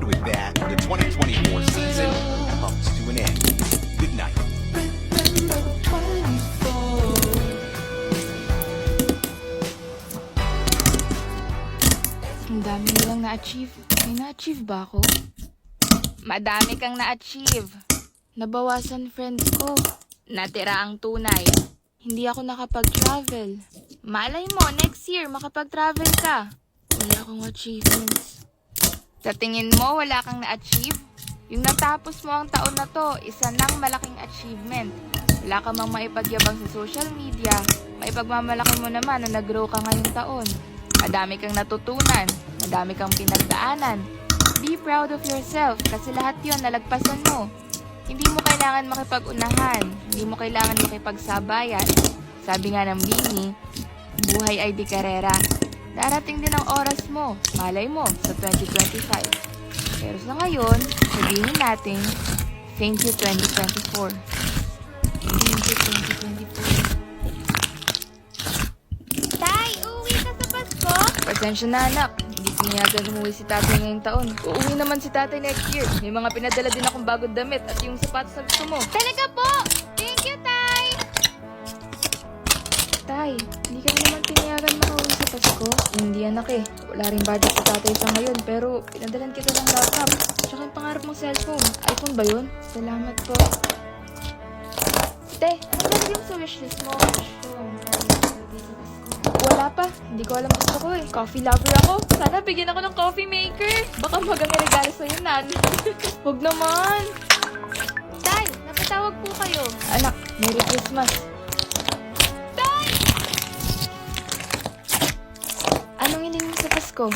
And with that, the 2024 season comes to an end. Good night. Ang dami nilang na-achieve. May na-achieve ba ako? Madami kang na-achieve. Nabawasan friends ko. Natira ang tunay. Hindi ako nakapag-travel. Malay mo, next year makapag-travel ka. Wala akong achievements. Sa tingin mo, wala kang na-achieve? Yung natapos mo ang taon na to, isa nang malaking achievement. Wala ka mang maipagyabang sa social media, maipagmamalaki mo naman na nag-grow ka ngayong taon. Madami kang natutunan, madami kang pinagdaanan. Be proud of yourself kasi lahat yon nalagpasan mo. Hindi mo kailangan makipag-unahan, hindi mo kailangan makipagsabayan. Sabi nga ng Bini, buhay ay di karera. Darating din ang oras mo, malay mo, sa 2025. Pero sa ngayon, sabihin natin, thank you 2024. Thank you 2024. Tay, uuwi ka sa Pasko? Pasensya na anak, hindi pinayagan umuwi si tatay ngayong taon. Uuwi naman si tatay next year. May mga pinadala din akong bagong damit at yung sapatos na gusto mo. Talaga po! Thank you, Tay! Tay, hindi ka naman pinayagan makauwi sa Pasko. Hindi anak eh. Wala rin budget si tatay sa ngayon pero pinadalan kita ng laptop. Tsaka yung pangarap mong cellphone. iPhone ba yun? Salamat po. Te, ano ba yung sa wishlist mo? Wala pa. Hindi ko alam gusto ko eh. Coffee lover ako. Sana bigyan ako ng coffee maker. Baka maganda regalo sa'yo, Nan. Huwag naman. Tay, napatawag po kayo. Anak, Merry Christmas. Tay! Anong hiling mo sa Pasko?